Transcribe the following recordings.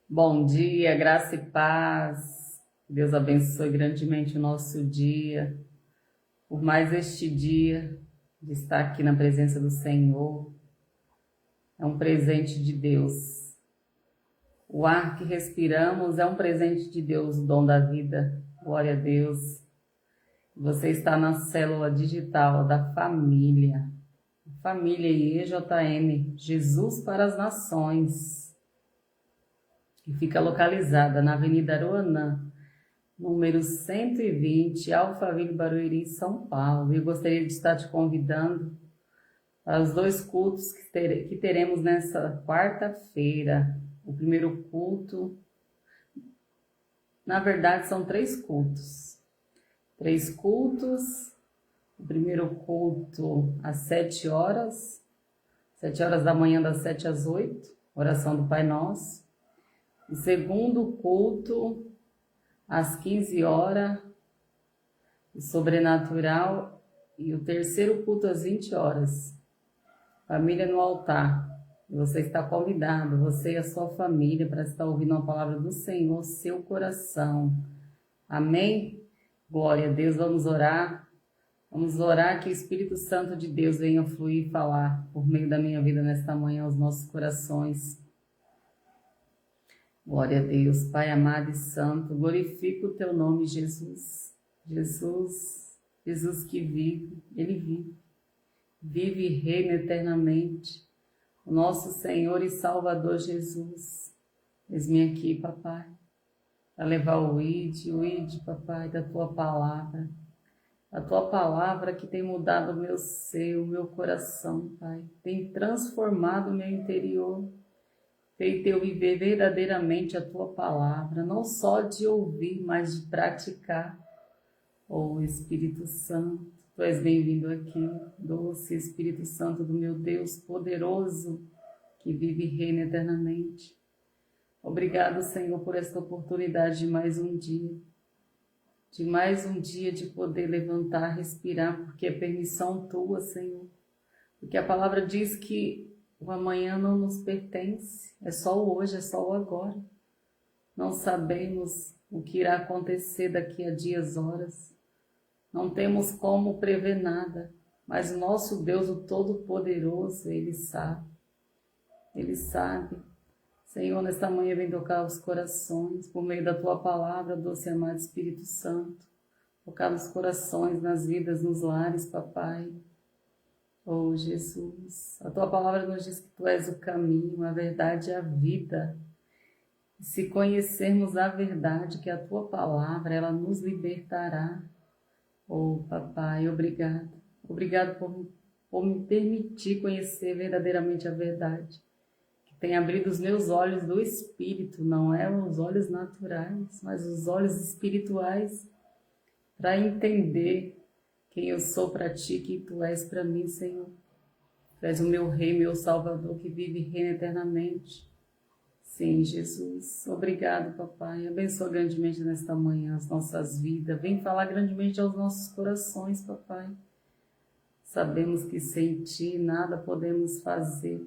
Bom dia, graça e paz. Deus abençoe grandemente o nosso dia, por mais este dia de estar aqui na presença do Senhor. É um presente de Deus. O ar que respiramos é um presente de Deus, o dom da vida. Glória a Deus. Você está na célula digital da família. Família IEJM, Jesus para as Nações, que fica localizada na Avenida Aruanã, número 120, Alphaville, Barueri, São Paulo. Eu gostaria de estar te convidando para os dois cultos que teremos nessa quarta-feira. O primeiro culto, na verdade, são três cultos. Três cultos. O primeiro culto às 7 horas, 7 horas da manhã, das 7 às 8, oração do Pai Nosso. O segundo culto às 15 horas, o sobrenatural, e o terceiro culto às 20 horas, família no altar. Você está convidado, você e a sua família, para estar ouvindo a palavra do Senhor, seu coração. Amém? Glória a Deus, vamos orar. Vamos orar que o Espírito Santo de Deus venha fluir e falar por meio da minha vida nesta manhã aos nossos corações. Glória a Deus, Pai amado e santo, glorifico o teu nome, Jesus. Jesus que vive, Ele vive e reina eternamente. O nosso Senhor e Salvador Jesus. Eis-me aqui, papai, para levar o ide, papai, da tua palavra. A tua palavra que tem mudado o meu ser, o meu coração, Pai. Tem transformado o meu interior. Feito eu viver verdadeiramente a tua palavra, não só de ouvir, mas de praticar. Oh Espírito Santo, tu és bem-vindo aqui, doce Espírito Santo do meu Deus poderoso, que vive e reina eternamente. Obrigado, Senhor, por esta oportunidade de mais um dia. De poder levantar, respirar, porque é permissão tua, Senhor. Porque a palavra diz que o amanhã não nos pertence, é só o hoje, é só o agora. Não sabemos o que irá acontecer daqui a dias, horas. Não temos como prever nada, mas o nosso Deus, o Todo-Poderoso, Ele sabe. Ele sabe. Senhor, nesta manhã vem tocar os corações, por meio da Tua palavra, doce e amado Espírito Santo. Tocar nos corações, nas vidas, nos lares, papai. Oh, Jesus, a Tua palavra nos diz que Tu és o caminho, a verdade e a vida. E se conhecermos a verdade, que é a Tua palavra, ela nos libertará. Oh, papai, obrigado. Obrigado por me permitir conhecer verdadeiramente a verdade. Tem abrido os meus olhos do Espírito, não é os olhos naturais, mas os olhos espirituais, para entender quem eu sou para Ti, quem Tu és para mim, Senhor. Tu és o meu Rei, meu Salvador, que vive e reina eternamente. Sim, Jesus. Obrigado, papai. Abençoa grandemente nesta manhã as nossas vidas. Vem falar grandemente aos nossos corações, papai. Sabemos que sem Ti nada podemos fazer.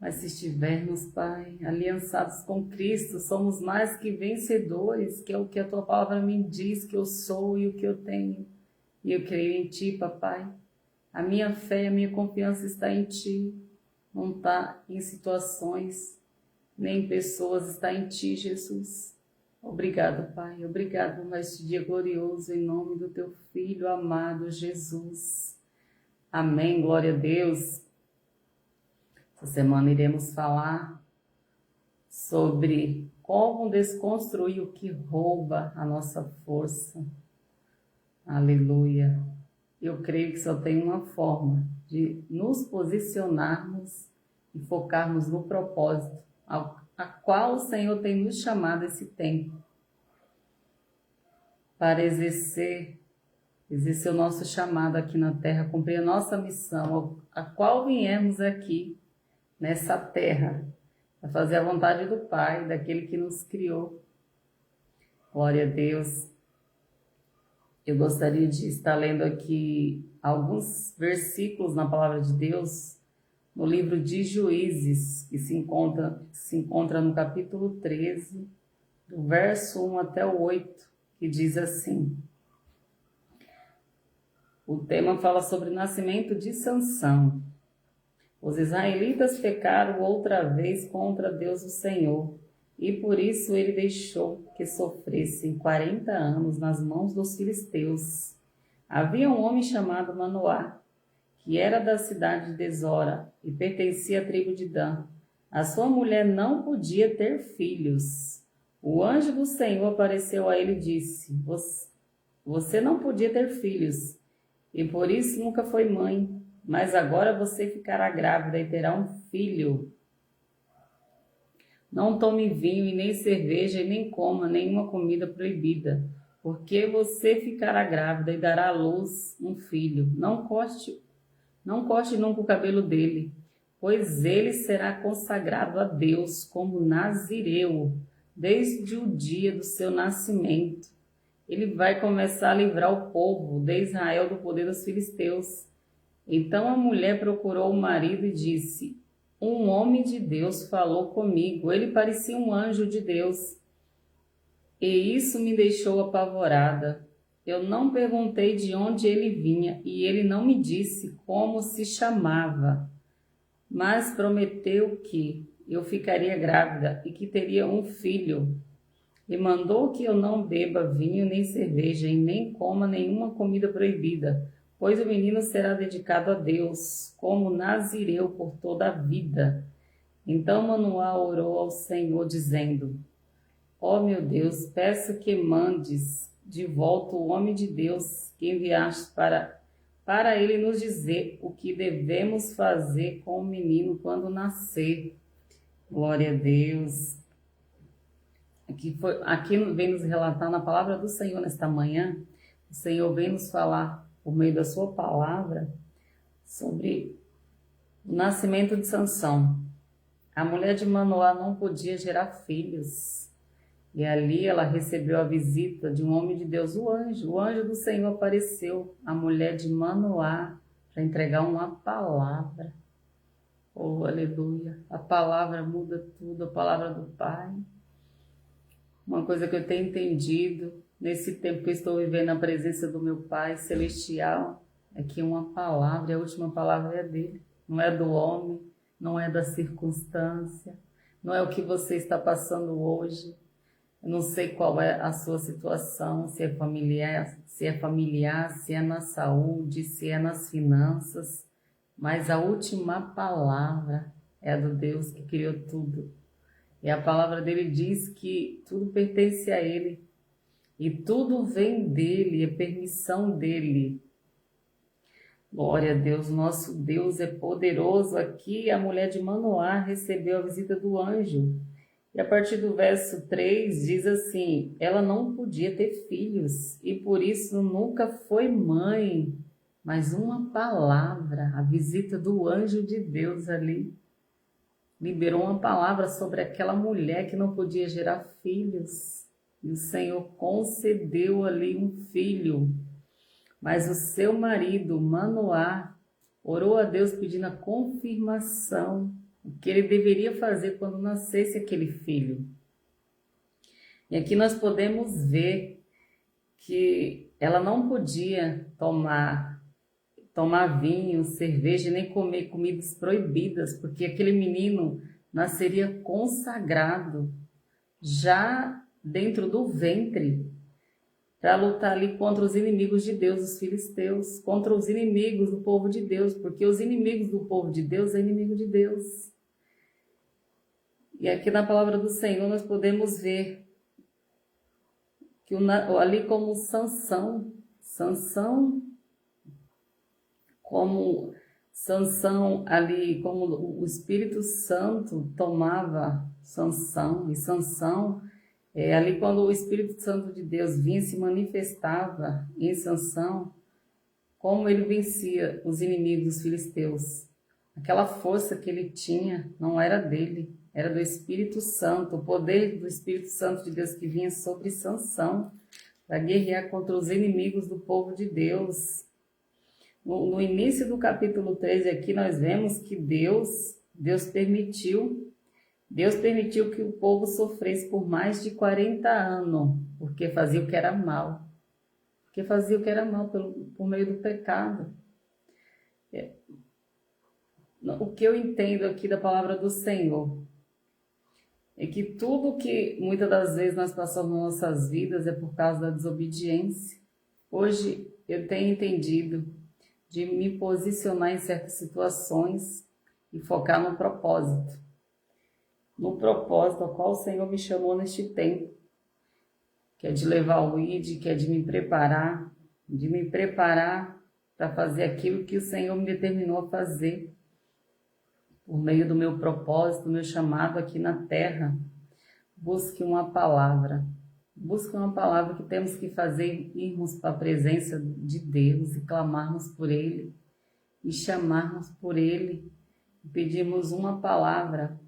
Mas se estivermos, Pai, aliançados com Cristo, somos mais que vencedores, que é o que a Tua palavra me diz que eu sou e o que eu tenho. E eu creio em Ti, papai. A minha fé, a minha confiança está em Ti. Não está em situações, nem em pessoas, está em Ti, Jesus. Obrigado, Pai. Obrigado por este dia glorioso, em nome do Teu Filho amado, Jesus. Amém. Glória a Deus. Essa semana iremos falar sobre como desconstruir o que rouba a nossa força. Aleluia. Eu creio que só tem uma forma de nos posicionarmos e focarmos no propósito a qual o Senhor tem nos chamado esse tempo para exercer o nosso chamado aqui na terra, cumprir a nossa missão, a qual viemos aqui nessa terra, a fazer a vontade do Pai, daquele que nos criou. Glória a Deus. Eu gostaria de estar lendo aqui alguns versículos na palavra de Deus, no livro de Juízes, que se encontra no capítulo 13, do verso 1 até o 8, que diz assim: o tema fala sobre o nascimento de Sansão. Os israelitas pecaram outra vez contra Deus o Senhor, e por isso ele deixou que sofressem 40 anos nas mãos dos filisteus. Havia um homem chamado Manoá, que era da cidade de Zora e pertencia à tribo de Dan. A sua mulher não podia ter filhos. O anjo do Senhor apareceu a ele e disse: Você não podia ter filhos, e por isso nunca foi mãe, mas agora você ficará grávida e terá um filho. Não tome vinho e nem cerveja e nem coma nenhuma comida proibida, porque você ficará grávida e dará à luz um filho. Não corte nunca o cabelo dele, pois ele será consagrado a Deus como nazireu, desde o dia do seu nascimento. Ele vai começar a livrar o povo de Israel do poder dos filisteus. Então a mulher procurou o marido e disse: Um homem de Deus falou comigo, ele parecia um anjo de Deus. E isso me deixou apavorada. Eu não perguntei de onde ele vinha e ele não me disse como se chamava, mas prometeu que eu ficaria grávida e que teria um filho. E mandou que eu não beba vinho nem cerveja e nem coma nenhuma comida proibida, pois o menino será dedicado a Deus, como nazireu por toda a vida. Então Manoá orou ao Senhor, dizendo: Ó meu Deus, peço que mandes de volta o homem de Deus que enviaste para ele nos dizer o que devemos fazer com o menino quando nascer. Glória a Deus. Aqui vem nos relatar na palavra do Senhor nesta manhã. O Senhor vem nos falar, por meio da sua palavra, sobre o nascimento de Sansão. A mulher de Manoá não podia gerar filhos. E ali ela recebeu a visita de um homem de Deus, o anjo. O anjo do Senhor apareceu à mulher de Manoá para entregar uma palavra. Oh, aleluia! A palavra muda tudo, a palavra do Pai. Uma coisa que eu tenho entendido nesse tempo que eu estou vivendo na presença do meu Pai Celestial é que uma palavra, a última palavra é dele. Não é do homem, não é da circunstância, não é o que você está passando hoje. Eu não sei qual é a sua situação, se é familiar, se é na saúde, se é nas finanças, mas a última palavra é a do Deus que criou tudo. E a palavra dele diz que tudo pertence a ele e tudo vem dele, é permissão dele. Glória a Deus, nosso Deus é poderoso. Aqui a mulher de Manoá recebeu a visita do anjo. E a partir do verso 3 diz assim: ela não podia ter filhos e por isso nunca foi mãe. Mas uma palavra, a visita do anjo de Deus ali, liberou uma palavra sobre aquela mulher que não podia gerar filhos. E o Senhor concedeu ali um filho. Mas o seu marido, Manoá, orou a Deus pedindo a confirmação o que ele deveria fazer quando nascesse aquele filho. E aqui nós podemos ver que ela não podia tomar vinho, cerveja, nem comer comidas proibidas, porque aquele menino nasceria consagrado já dentro do ventre, para lutar ali contra os inimigos de Deus, os filisteus, contra os inimigos do povo de Deus, porque os inimigos do povo de Deus é inimigo de Deus. E aqui na palavra do Senhor nós podemos ver que ali como Sansão ali, como o Espírito Santo tomava Sansão, e Sansão, ali quando o Espírito Santo de Deus vinha e se manifestava em Sansão, como ele vencia os inimigos dos filisteus. Aquela força que ele tinha não era dele, era do Espírito Santo, o poder do Espírito Santo de Deus que vinha sobre Sansão para guerrear contra os inimigos do povo de Deus. No início do capítulo 13 aqui nós vemos que Deus permitiu que o povo sofresse por mais de 40 anos, porque fazia o que era mal. Porque fazia o que era mal por meio do pecado. O que eu entendo aqui da palavra do Senhor é que tudo que muitas das vezes nós passamos nas nossas vidas é por causa da desobediência. Hoje eu tenho entendido de me posicionar em certas situações e focar no propósito ao qual o Senhor me chamou neste tempo, que é de levar o ID, que é de me preparar para fazer aquilo que o Senhor me determinou a fazer, por meio do meu propósito, do meu chamado aqui na terra. Busque uma palavra que temos que fazer, irmos para a presença de Deus e clamarmos por Ele, e chamarmos por Ele, e pedirmos uma palavra,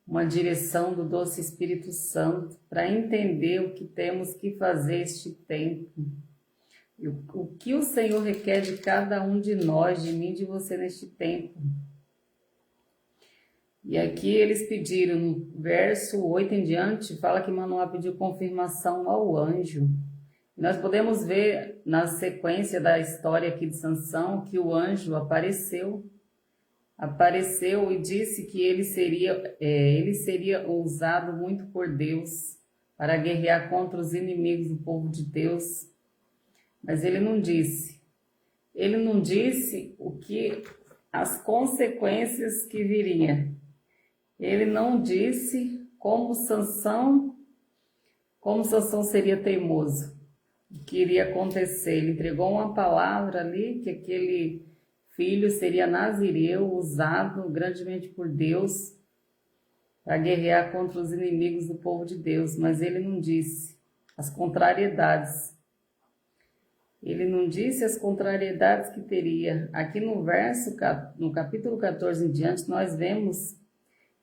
uma direção do doce Espírito Santo, para entender o que temos que fazer este tempo, e o que o Senhor requer de cada um de nós, de mim e de você neste tempo. E aqui eles pediram, no verso 8 em diante, fala que Manoá pediu confirmação ao anjo. E nós podemos ver na sequência da história aqui de Sansão que o anjo apareceu e disse que ele seria usado muito por Deus para guerrear contra os inimigos do povo de Deus. Mas ele não disse o que as consequências que viriam. Ele não disse como Sansão seria teimoso, o que iria acontecer. Ele entregou uma palavra ali, que aquele filho seria nazireu, usado grandemente por Deus para guerrear contra os inimigos do povo de Deus, mas ele não disse as contrariedades. Ele não disse as contrariedades que teria. Aqui no capítulo 14 em diante, nós vemos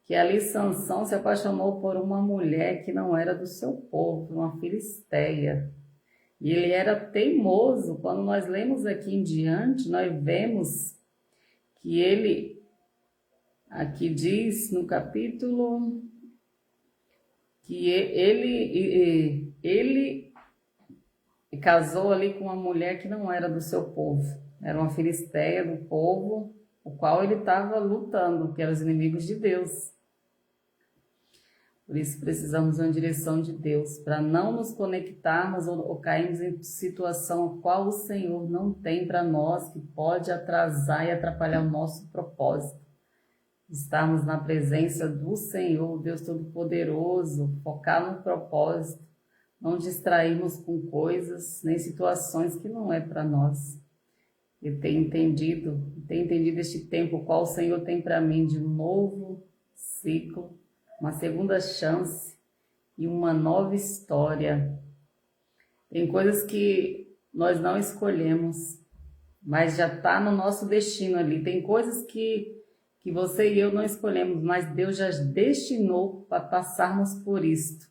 que ali Sansão se apaixonou por uma mulher que não era do seu povo, uma filisteia. E ele era teimoso. Quando nós lemos aqui em diante, nós vemos que ele, aqui diz no capítulo, que ele casou ali com uma mulher que não era do seu povo. Era uma filisteia do povo, o qual ele estava lutando, que eram os inimigos de Deus. Por isso precisamos de uma direção de Deus, para não nos conectarmos ou cairmos em situação a qual o Senhor não tem para nós, que pode atrasar e atrapalhar o nosso propósito. Estarmos na presença do Senhor, Deus Todo-Poderoso, focar no propósito, não distrairmos com coisas nem situações que não é para nós. Eu tenho entendido este tempo, qual o Senhor tem para mim, de um novo ciclo, uma segunda chance e uma nova história. Tem coisas que nós não escolhemos, mas já está no nosso destino ali. Tem coisas que você e eu não escolhemos, mas Deus já destinou para passarmos por isto.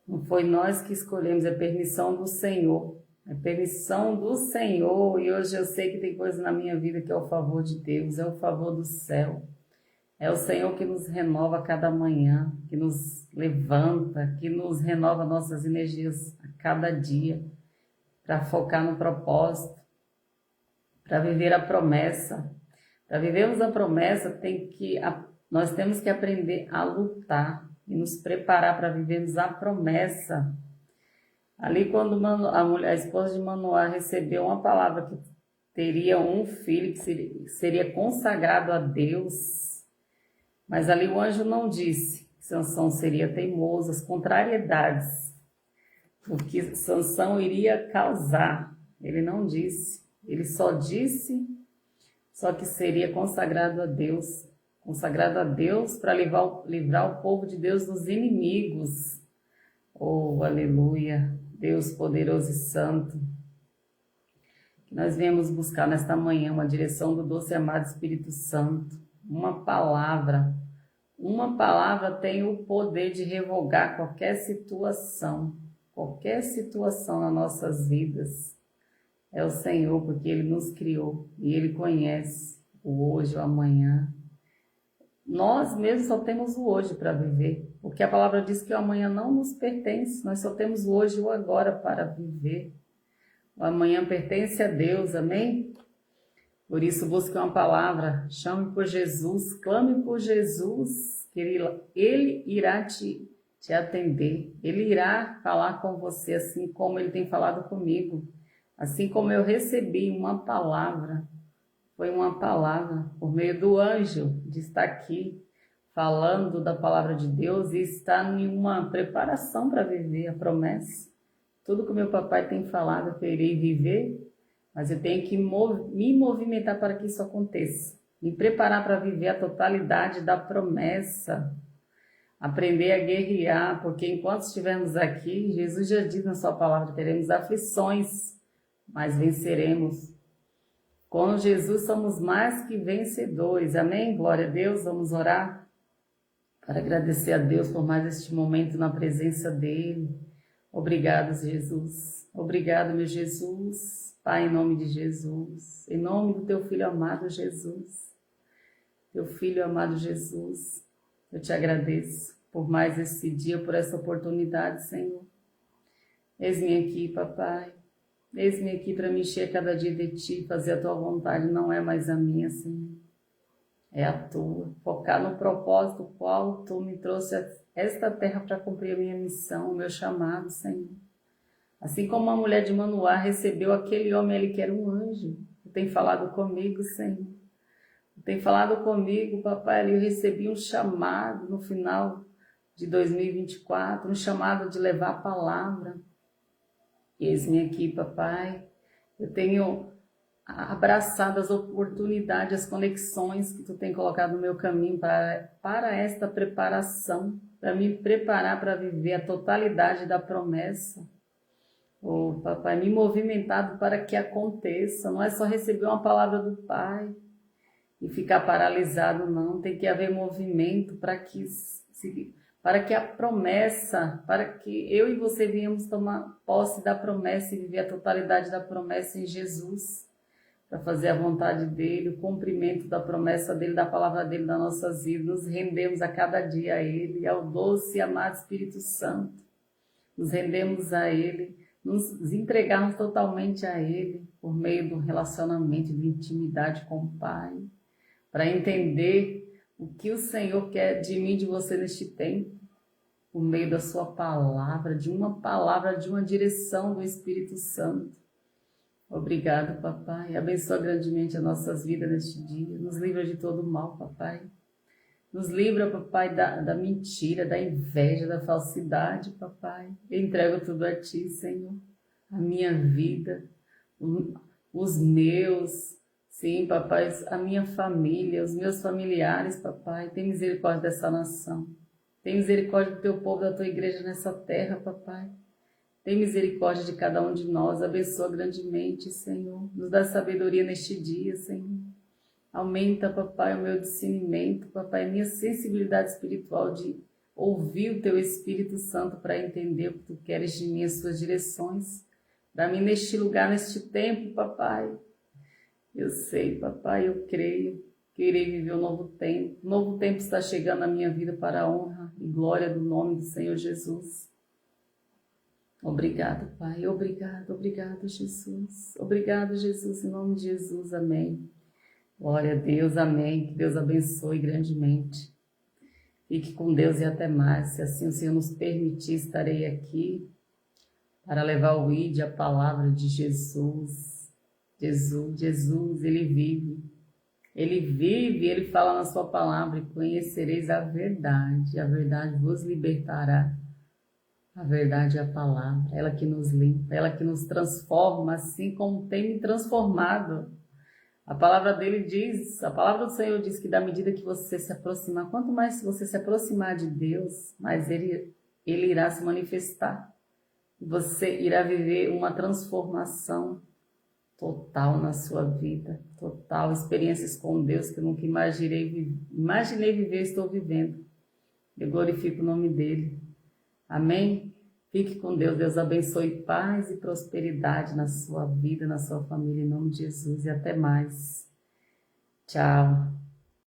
Não foi nós que escolhemos, é permissão do Senhor. É permissão do Senhor. E hoje eu sei que tem coisa na minha vida que é o favor de Deus, é o favor do céu. É o Senhor que nos renova a cada manhã, que nos levanta, que nos renova nossas energias a cada dia, para focar no propósito, para viver a promessa. Para vivermos a promessa, nós temos que aprender a lutar e nos preparar para vivermos a promessa. Ali, quando a esposa de Manoá recebeu uma palavra que teria um filho que seria consagrado a Deus, mas ali o anjo não disse que Sansão seria teimoso, as contrariedades, o que Sansão iria causar. Ele não disse, ele só disse que seria consagrado a Deus para livrar o povo de Deus dos inimigos. Oh, aleluia, Deus poderoso e santo. Que nós viemos buscar nesta manhã uma direção do doce e amado Espírito Santo. Uma palavra tem o poder de revogar qualquer situação nas nossas vidas. é o Senhor, porque Ele nos criou e Ele conhece o hoje, o amanhã. Nós mesmos só temos o hoje para viver, porque a palavra diz que o amanhã não nos pertence, nós só temos o hoje e o agora para viver. O amanhã pertence a Deus, amém? Por isso busque uma palavra, chame por Jesus, clame por Jesus, que Ele irá te atender, Ele irá falar com você assim como Ele tem falado comigo, assim como eu recebi uma palavra. Foi uma palavra por meio do anjo de estar aqui falando da palavra de Deus e estar em uma preparação para viver a promessa. Tudo que o meu papai tem falado que eu irei viver, mas eu tenho que me movimentar para que isso aconteça. Me preparar para viver a totalidade da promessa. Aprender a guerrear, porque enquanto estivermos aqui, Jesus já diz na sua palavra, teremos aflições, mas venceremos. Com Jesus somos mais que vencedores, amém? Glória a Deus, vamos orar para agradecer a Deus por mais este momento na presença dEle. Obrigado, Jesus. Obrigado, meu Jesus. Pai, em nome de Jesus, em nome do Teu Filho amado Jesus, Teu Filho amado Jesus, eu te agradeço por mais esse dia, por essa oportunidade, Senhor. Eis-me aqui, papai. Eis-me aqui para me encher cada dia de Ti, fazer a Tua vontade, não é mais a minha, Senhor. É a Tua. Focar no propósito qual Tu me trouxe a esta terra para cumprir a minha missão, o meu chamado, Senhor. Assim como a mulher de Manoá recebeu aquele homem ali que era um anjo, Tu tem falado comigo, Senhor. Tu tem falado comigo, papai, ali eu recebi um chamado no final de 2024, um chamado de levar a palavra. Eis-me aqui, papai, eu tenho abraçado as oportunidades, as conexões que Tu tem colocado no meu caminho para esta preparação, para me preparar para viver a totalidade da promessa. Oh, papai, me movimentado para que aconteça, não é só receber uma palavra do Pai e ficar paralisado, não, tem que haver movimento para que a promessa, para que eu e você venhamos tomar posse da promessa e viver a totalidade da promessa em Jesus, para fazer a vontade dEle, o cumprimento da promessa dEle, da palavra dEle nas nossas vidas, nos rendemos a cada dia a Ele, ao doce e amado Espírito Santo, nos rendemos a Ele, nos entregarmos totalmente a Ele, por meio do relacionamento, de intimidade com o Pai, para entender o que o Senhor quer de mim e de você neste tempo, por meio da sua palavra, de uma direção do Espírito Santo. Obrigado, papai. Abençoa grandemente as nossas vidas neste dia. Nos livra de todo mal, papai. Nos livra, papai, da mentira, da inveja, da falsidade, papai. Eu entrego tudo a Ti, Senhor. A minha vida, os meus, sim, papai, a minha família, os meus familiares, papai. Tem misericórdia dessa nação. Tem misericórdia do Teu povo, da Tua igreja nessa terra, papai. Tem misericórdia de cada um de nós. Abençoa grandemente, Senhor. Nos dá sabedoria neste dia, Senhor. Aumenta, papai, o meu discernimento, papai, a minha sensibilidade espiritual de ouvir o Teu Espírito Santo para entender o que Tu queres de mim, as Tuas direções. Para mim, neste lugar, neste tempo, papai. Eu sei, papai, eu creio que irei viver um novo tempo. Um novo tempo está chegando na minha vida para a honra e glória do nome do Senhor Jesus. Obrigado, Pai. Obrigado, Jesus. Obrigado, Jesus, em nome de Jesus. Amém. Glória a Deus, amém. Que Deus abençoe grandemente. Fique com Deus e até mais. Se assim o Senhor nos permitir, estarei aqui para levar o ID, a palavra de Jesus. Jesus, Ele vive. Ele vive, Ele fala na sua palavra, e conhecereis a verdade vos libertará. A verdade é a palavra, ela que nos limpa, ela que nos transforma, assim como tem me transformado. A palavra dele diz, a palavra do Senhor diz que da medida que você se aproximar, quanto mais você se aproximar de Deus, mais Ele irá se manifestar. Você irá viver uma transformação total na sua vida, total, experiências com Deus que eu nunca imaginei viver, estou vivendo. Eu glorifico o nome dEle. Amém? Fique com Deus. Deus abençoe paz e prosperidade na sua vida, na sua família, em nome de Jesus. E até mais. Tchau.